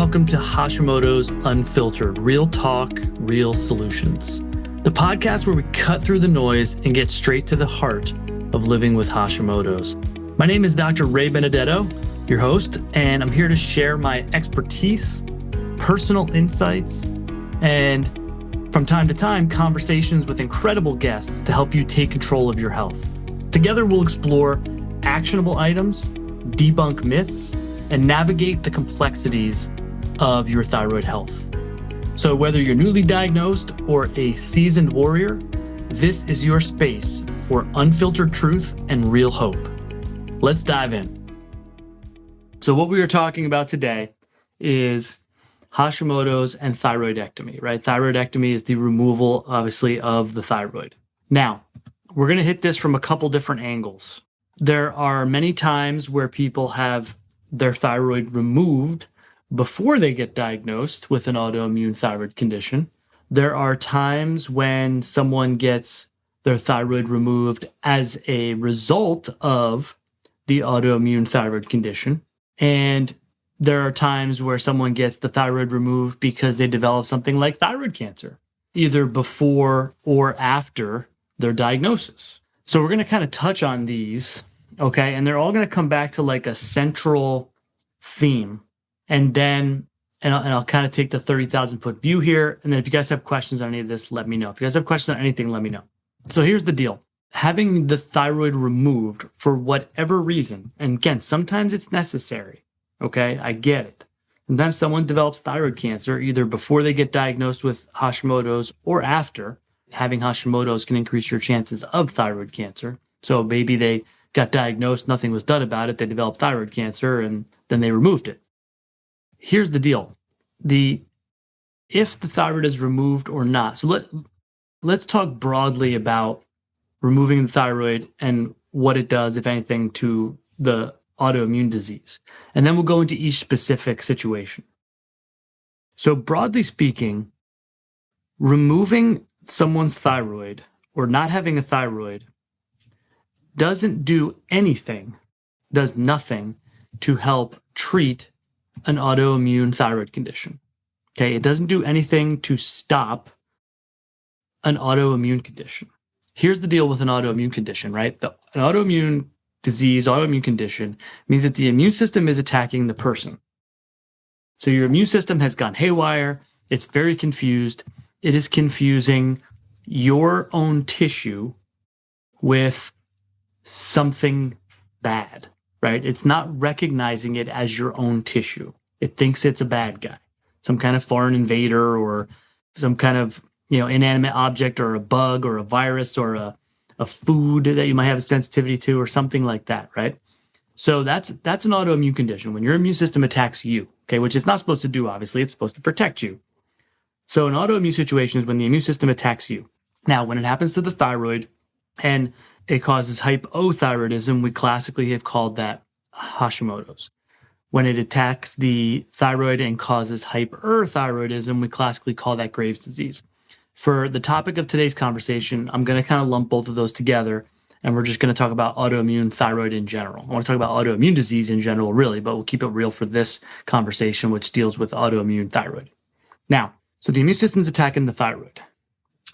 welcome to Hashimoto's Unfiltered, real talk, real solutions. The podcast where we cut through the noise and get straight to the heart of living with Hashimoto's. My name is Dr. Ray Benedetto, your host, and I'm here to share my expertise, personal insights, and from time to time, conversations with incredible guests to help you take control of your health. Together, we'll explore actionable items, debunk myths, and navigate the complexities of your thyroid health. So whether you're newly diagnosed or a seasoned warrior, this is your space for unfiltered truth and real hope. Let's dive in. So what we are talking about today is Hashimoto's and thyroidectomy, right? Thyroidectomy is the removal, obviously, of the thyroid. Now, we're going to hit this from a couple different angles. There are many times where people have their thyroid removed before they get diagnosed with an autoimmune thyroid condition. There are times when someone gets their thyroid removed as a result of the autoimmune thyroid condition. And there are times where someone gets the thyroid removed because they develop something like thyroid cancer, either before or after their diagnosis. So we're going to kind of touch on these. Okay, and they're all going to come back to like a central theme. And then, I'll kind of take the 30,000 foot view here. And then if you guys have questions on any of this, let me know. If you guys have questions on anything, let me know. So here's the deal. Having the thyroid removed for whatever reason, and again, sometimes it's necessary. Okay, I get it. Sometimes someone develops thyroid cancer either before they get diagnosed with Hashimoto's or after. Having Hashimoto's can increase your chances of thyroid cancer. So maybe they got diagnosed, nothing was done about it, they developed thyroid cancer, and then they removed it. Here's the deal. If the thyroid is removed or not. So let's talk broadly about removing the thyroid and what it does, if anything, to the autoimmune disease. And then we'll go into each specific situation. So broadly speaking, removing someone's thyroid or not having a thyroid doesn't do anything, does nothing to help treat an autoimmune thyroid condition. Okay, it doesn't do anything to stop an autoimmune condition. Here's the deal with an autoimmune condition, right? An autoimmune disease, autoimmune condition means that the immune system is attacking the person. So your immune system has gone haywire. It's very confused. It is confusing your own tissue with something bad, right? It's not recognizing it as your own tissue. It thinks it's a bad guy, some kind of foreign invader or some kind of, inanimate object or a bug or a virus or a food that you might have a sensitivity to or something like that, right? So that's an autoimmune condition when your immune system attacks you, okay, which it's not supposed to do, obviously. It's supposed to protect you. So an autoimmune situation is when the immune system attacks you. Now, when it happens to the thyroid and it causes hypothyroidism, we classically have called that Hashimoto's. When it attacks the thyroid and causes hyperthyroidism, we classically call that Graves' disease. For the topic of today's conversation, I'm going to kind of lump both of those together, and we're just going to talk about autoimmune thyroid in general. I want to talk about autoimmune disease in general, really, but we'll keep it real for this conversation, which deals with autoimmune thyroid. Now, so the immune system's attacking the thyroid.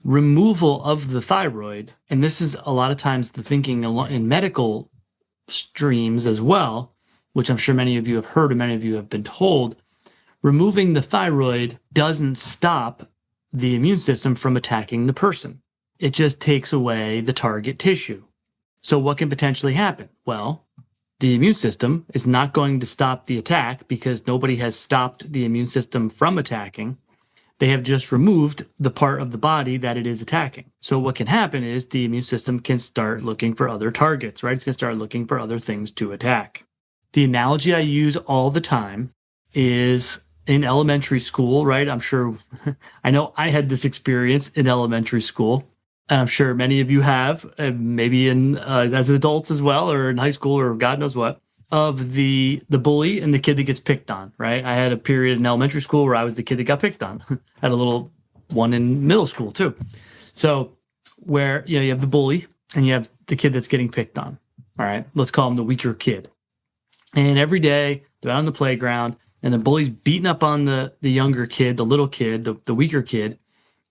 Removal of the thyroid, and this is a lot of times the thinking in medical streams as well, which I'm sure many of you have heard and many of you have been told, removing the thyroid doesn't stop the immune system from attacking the person. It just takes away the target tissue. So what can potentially happen? Well, the immune system is not going to stop the attack because nobody has stopped the immune system from attacking. They have just removed the part of the body that it is attacking. So what can happen is the immune system can start looking for other targets, right? It's going to start looking for other things to attack. The analogy I use all the time is in elementary school, right? I'm sure, I know I had this experience in elementary school, and I'm sure many of you have, maybe as adults as well, or in high school, or God knows what, of the bully and the kid that gets picked on, right? I had a period in elementary school where I was the kid that got picked on. I had a little one in middle school too. So where, you have the bully and you have the kid that's getting picked on. All right, let's call him the weaker kid. And every day they're out on the playground and the bully's beating up on the younger kid, the little kid, the weaker kid,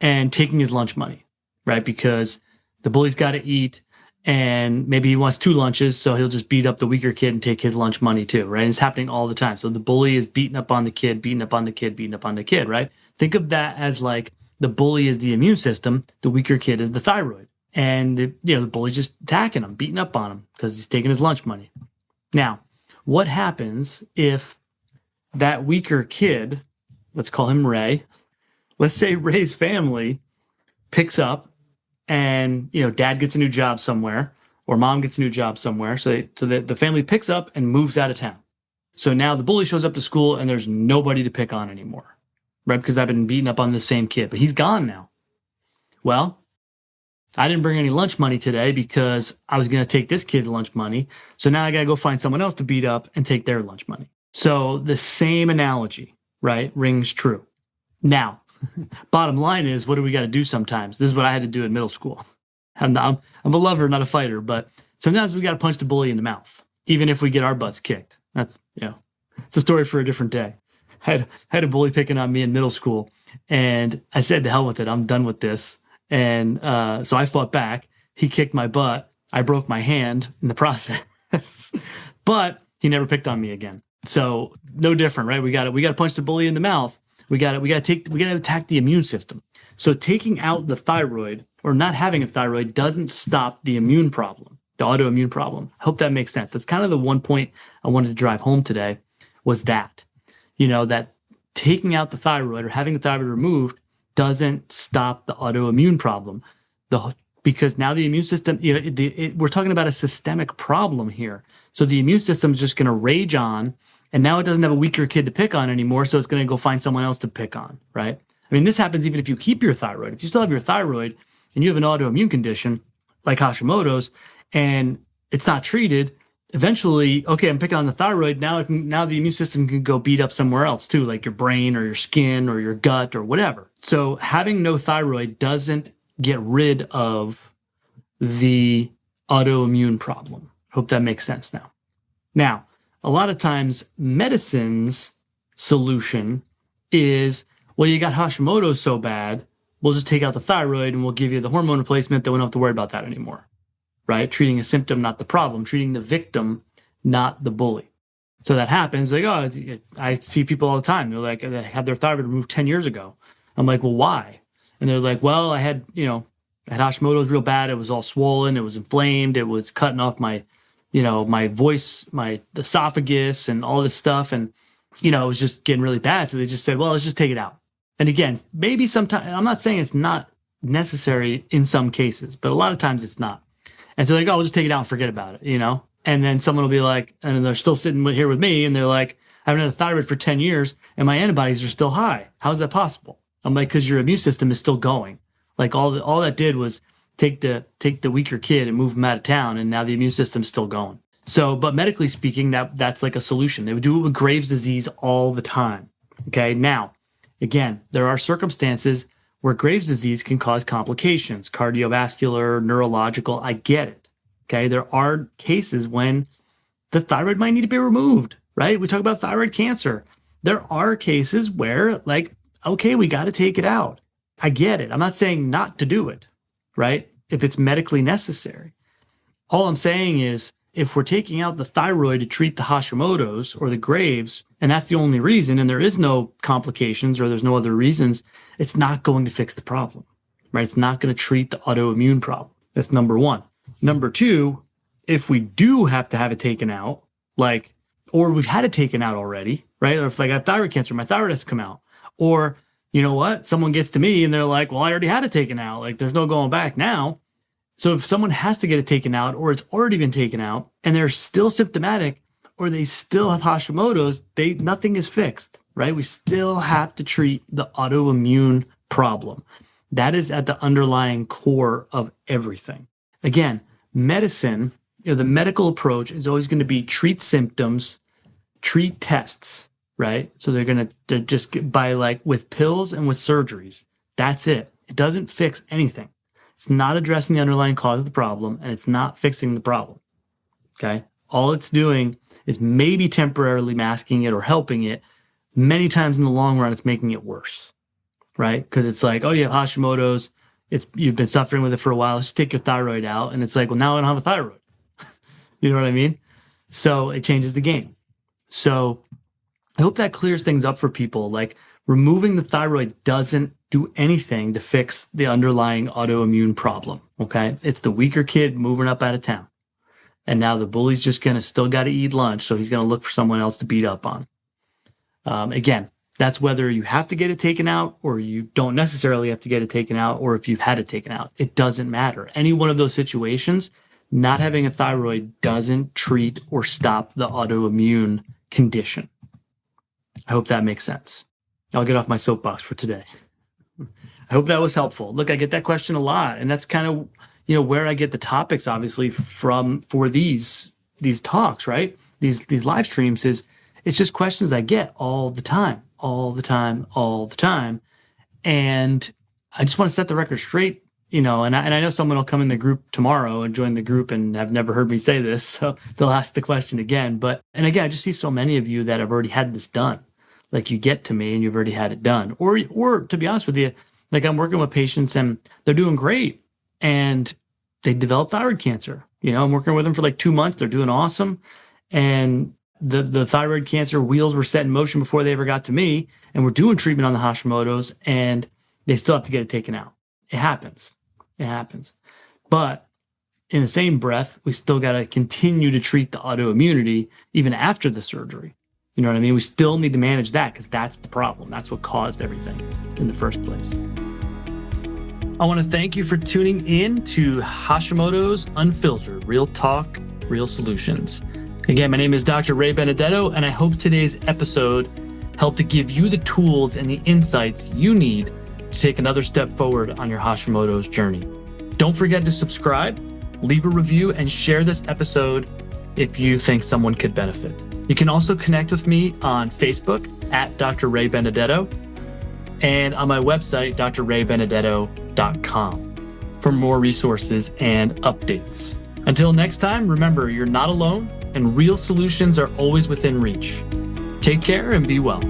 and taking his lunch money, right? Because the bully's got to eat, and maybe he wants 2 lunches, so he'll just beat up the weaker kid and take his lunch money too, right? And it's happening all the time. So the bully is beating up on the kid, beating up on the kid, beating up on the kid, right? Think of that as like the bully is the immune system, the weaker kid is the thyroid. And the bully's just attacking him, beating up on him because he's taking his lunch money. Now, what happens if that weaker kid, let's call him Ray, let's say Ray's family picks up and, dad gets a new job somewhere or mom gets a new job somewhere. So the family picks up and moves out of town. So now the bully shows up to school and there's nobody to pick on anymore, right? Because I've been beating up on the same kid, but he's gone now. Well, I didn't bring any lunch money today because I was going to take this kid's lunch money. So now I got to go find someone else to beat up and take their lunch money. So the same analogy, right, rings true. Now, bottom line is, what do we got to do sometimes? This is what I had to do in middle school. I'm a lover, not a fighter, but sometimes we got to punch the bully in the mouth, even if we get our butts kicked. That's, it's a story for a different day. I had a bully picking on me in middle school, and I said, to hell with it, I'm done with this. And so I fought back. He kicked my butt. I broke my hand in the process, but he never picked on me again. So no different, right? We got to punch the bully in the mouth. We got to attack the immune system. So taking out the thyroid or not having a thyroid doesn't stop the immune problem, the autoimmune problem. I hope that makes sense. That's kind of the one point I wanted to drive home today was that, that taking out the thyroid or having the thyroid removed doesn't stop the autoimmune problem. Because now the immune system, we're talking about a systemic problem here. So the immune system is just going to rage on, and now it doesn't have a weaker kid to pick on anymore, so it's going to go find someone else to pick on, right? I mean, this happens even if you keep your thyroid. If you still have your thyroid and you have an autoimmune condition like Hashimoto's and it's not treated, eventually, okay, I'm picking on the thyroid. Now the immune system can go beat up somewhere else too, like your brain or your skin or your gut or whatever. So having no thyroid doesn't get rid of the autoimmune problem. Hope that makes sense now. Now, a lot of times medicine's solution is, well, you got Hashimoto's so bad, we'll just take out the thyroid and we'll give you the hormone replacement, then we don't have to worry about that anymore. Right? Treating a symptom, not the problem, treating the victim, not the bully. So that happens. Like, I see people all the time. They're like, they had their thyroid removed 10 years ago. I'm like, well, why? And they're like, well, I had Hashimoto's real bad. It was all swollen. It was inflamed. It was cutting off my voice, my esophagus and all this stuff. And, it was just getting really bad. So they just said, well, let's just take it out. And again, maybe sometimes, I'm not saying it's not necessary in some cases, but a lot of times it's not. And so they're like, oh, we'll just take it out and forget about it, And then someone will be like, and they're still sitting here with me, and they're like, I haven't had a thyroid for 10 years, and my antibodies are still high. How is that possible? I'm like, because your immune system is still going. Like all that did was take the weaker kid and move him out of town, and now the immune system's still going. So, but medically speaking, that's like a solution. They would do it with Graves' disease all the time. Okay, now, again, there are circumstances where Graves' disease can cause complications, cardiovascular, neurological. I get it. Okay, there are cases when the thyroid might need to be removed, right? We talk about thyroid cancer. There are cases where, like, okay, we got to take it out. I get it. I'm not saying not to do it, right? If it's medically necessary. All I'm saying is, if we're taking out the thyroid to treat the Hashimoto's or the Graves', and that's the only reason, and there is no complications or there's no other reasons, it's not going to fix the problem, right? It's not going to treat the autoimmune problem. That's number one. Number two, if we do have to have it taken out, or we've had it taken out already, right? Or if I got thyroid cancer, my thyroid has to come out. Or, you know what? Someone gets to me and they're like, well, I already had it taken out. Like, there's no going back now. So if someone has to get it taken out, or it's already been taken out, and they're still symptomatic, or they still have Hashimoto's, nothing is fixed, right? We still have to treat the autoimmune problem. That is at the underlying core of everything. Again, medicine, the medical approach is always going to be treat symptoms, treat tests, right? So they're just get by with pills and with surgeries. That's it. It doesn't fix anything. It's not addressing the underlying cause of the problem, and it's not fixing the problem. Okay? All it's doing is maybe temporarily masking it or helping it, many times in the long run, it's making it worse, right? Because it's like, oh, you have Hashimoto's, you've been suffering with it for a while, let's take your thyroid out. And it's like, well, now I don't have a thyroid. You know what I mean? So it changes the game. So I hope that clears things up for people. Like, removing the thyroid doesn't do anything to fix the underlying autoimmune problem, okay? It's the weaker kid moving up out of town. And now the bully's just still got to eat lunch, so he's going to look for someone else to beat up on. Again, that's whether you have to get it taken out or you don't necessarily have to get it taken out, or if you've had it taken out. It doesn't matter. Any one of those situations, not having a thyroid doesn't treat or stop the autoimmune condition. I hope that makes sense. I'll get off my soapbox for today. I hope that was helpful. Look, I get that question a lot, and that's kind of, where I get the topics, obviously, for these talks, right? These live streams it's just questions I get all the time. And I just want to set the record straight, and I know someone will come in the group tomorrow and join the group and have never heard me say this, so they'll ask the question again. And again, I just see so many of you that have already had this done. Like, you get to me and you've already had it done. Or to be honest with you, like, I'm working with patients and they're doing great and they develop thyroid cancer. I'm working with them for like 2 months. They're doing awesome. And the thyroid cancer wheels were set in motion before they ever got to me. And we're doing treatment on the Hashimoto's and they still have to get it taken out. It happens. But in the same breath, we still got to continue to treat the autoimmunity even after the surgery. You know what I mean? We still need to manage that because that's the problem. That's what caused everything in the first place. I want to thank you for tuning in to Hashimoto's Unfiltered, Real Talk, Real Solutions. Again, my name is Dr. Ray Benedetto, and I hope today's episode helped to give you the tools and the insights you need to take another step forward on your Hashimoto's journey. Don't forget to subscribe, leave a review, and share this episode if you think someone could benefit. You can also connect with me on Facebook at Dr. Ray Benedetto and on my website, drraybenedetto.com, for more resources and updates. Until next time, remember, you're not alone and real solutions are always within reach. Take care and be well.